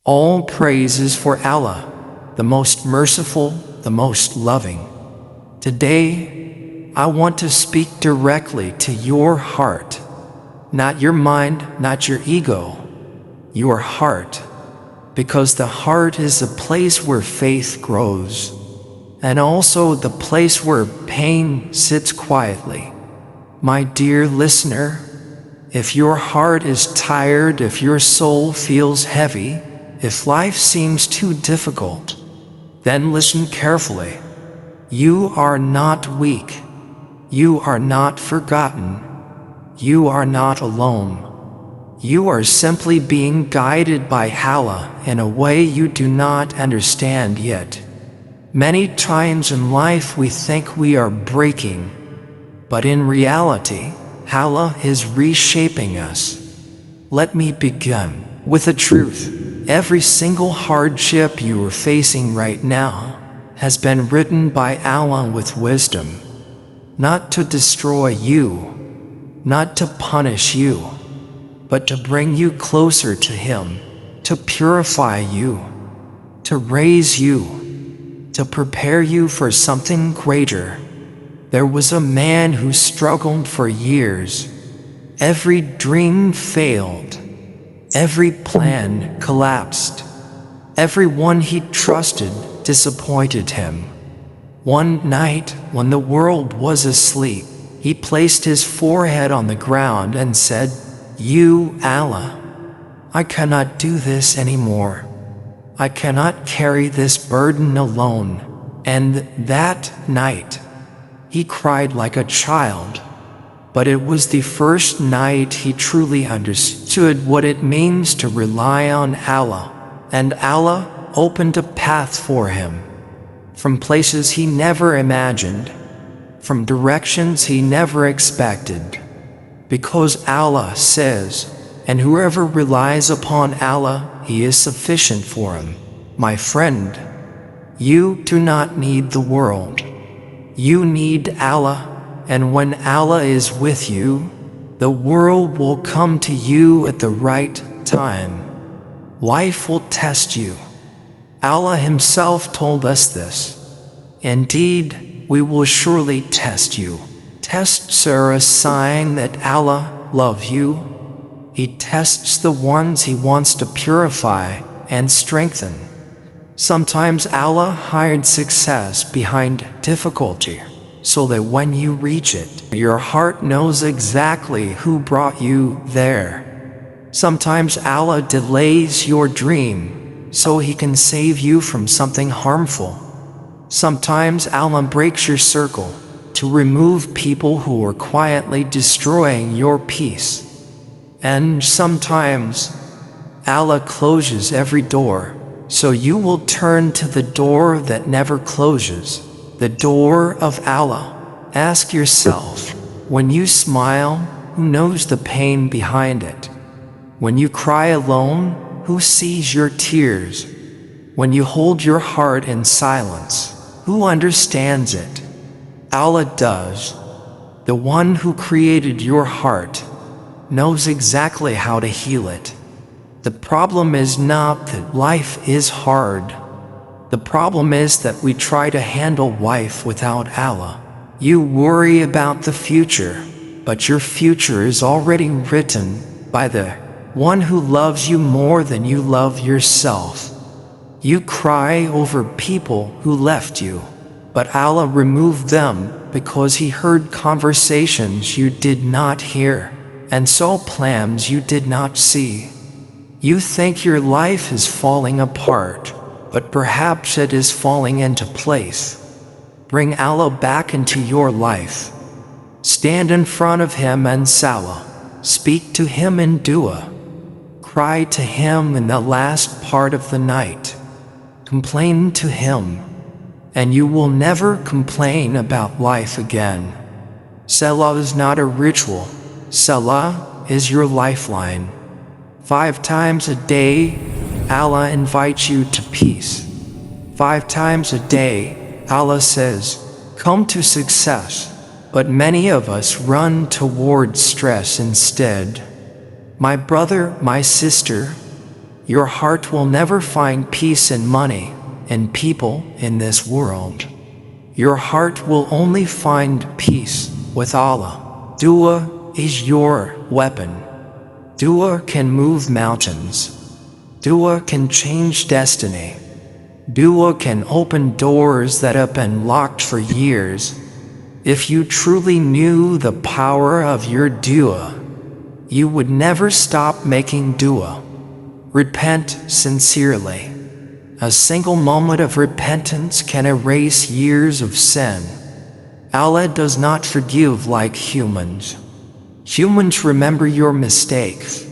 All praise is for Allah, the most merciful, the most loving. Today, I want to speak directly to your heart, not your mind, not your ego, your heart, because the heart is the place where faith grows, and also the place where pain sits quietly. My dear listener, if your heart is tired, if your soul feels heavy, if life seems too difficult, then listen carefully. You are not weak. You are not forgotten. You are not alone. You are simply being guided by Allah in a way you do not understand yet. Many times in life we think we are breaking, but in reality, Allah is reshaping us. Let me begin with the truth. Every single hardship you are facing right now has been written by Allah with wisdom, not to destroy you, not to punish you, but to bring you closer to Him, to purify you, to raise you, to prepare you for something greater. There was a man who struggled for years. Every dream failed. Every plan collapsed. Everyone he trusted disappointed him. One night, when the world was asleep, he placed his forehead on the ground and said, "You, Allah, I cannot do this anymore. I cannot carry this burden alone." And that night, he cried like a child. But it was the first night he truly understood what it means to rely on Allah, and Allah opened a path for him, from places he never imagined, from directions he never expected. Because Allah says, "And whoever relies upon Allah, He is sufficient for him." My friend, you do not need the world. You need Allah. And when Allah is with you, the world will come to you at the right time. Life will test you. Allah Himself told us this. Indeed, we will surely test you. Tests are a sign that Allah loves you. He tests the ones He wants to purify and strengthen. Sometimes Allah hides success behind difficulty, so that when you reach it, your heart knows exactly who brought you there. Sometimes Allah delays your dream, so He can save you from something harmful. Sometimes Allah breaks your circle to remove people who are quietly destroying your peace. And sometimes Allah closes every door, so you will turn to the door that never closes, the door of Allah. Ask yourself, when you smile, who knows the pain behind it? When you cry alone, who sees your tears? When you hold your heart in silence, who understands it? Allah does. The one who created your heart knows exactly how to heal it. The problem is not that life is hard. The problem is that we try to handle life without Allah. You worry about the future, but your future is already written by the one who loves you more than you love yourself. You cry over people who left you, but Allah removed them because He heard conversations you did not hear and saw plans you did not see. You think your life is falling apart, but perhaps it is falling into place. Bring Allah back into your life. Stand in front of Him in Salah. Speak to Him in Dua. Cry to Him in the last part of the night. Complain to Him, and you will never complain about life again. Salah is not a ritual. Salah is your lifeline. 5 times a day, Allah invites you to peace. 5 times a day, Allah says, "Come to success." But many of us run toward stress instead. My brother, my sister, Your heart will never find peace in money and people in this world. Your heart will only find peace with Allah. Dua is your weapon. Dua can move mountains. Dua can change destiny. Dua can open doors that have been locked for years. If you truly knew the power of your dua, you would never stop making dua. Repent sincerely. A single moment of repentance can erase years of sin. Allah does not forgive like humans. Humans remember your mistakes,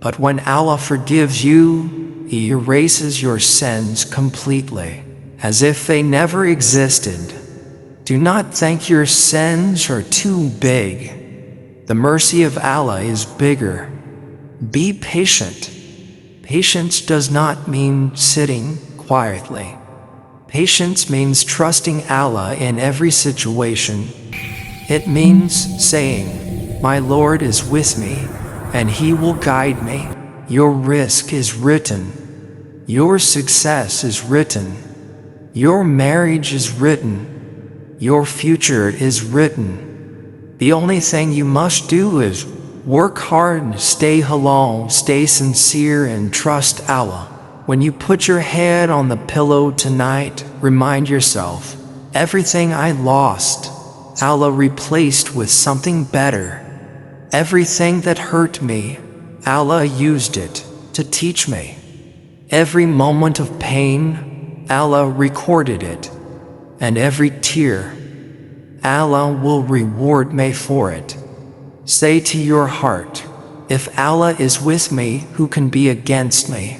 but when Allah forgives you, He erases your sins completely, as if they never existed. Do not think your sins are too big. The mercy of Allah is bigger. Be patient. Patience does not mean sitting quietly. Patience means trusting Allah in every situation. It means saying, "My Lord is with me, and He will guide me." Your risk is written. Your success is written. Your marriage is written. Your future is written. The only thing you must do is work hard, stay halal, stay sincere, and trust Allah. When you put your head on the pillow tonight, remind yourself, everything I lost, Allah replaced with something better. Everything that hurt me, Allah used it to teach me. Every moment of pain, Allah recorded it. And every tear, Allah will reward me for it. Say to your heart, if Allah is with me, who can be against me?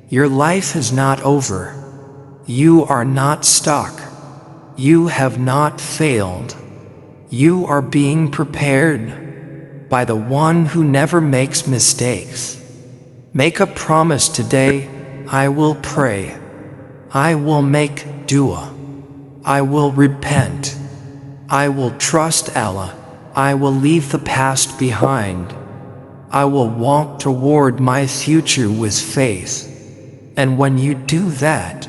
Your life is not over. You are not stuck. You have not failed. You are being prepared by the one who never makes mistakes. Make a promise today. I will pray. I will make dua. I will repent. I will trust Allah. I will leave the past behind. I will walk toward my future with faith. And when you do that,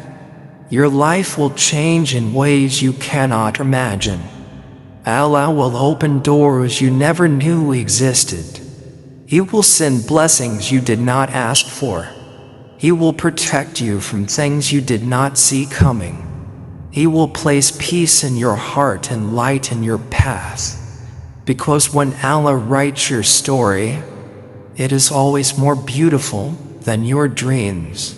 your life will change in ways you cannot imagine. Allah will open doors you never knew existed. He will send blessings you did not ask for. He will protect you from things you did not see coming. He will place peace in your heart and light in your path. Because when Allah writes your story, it is always more beautiful than your dreams.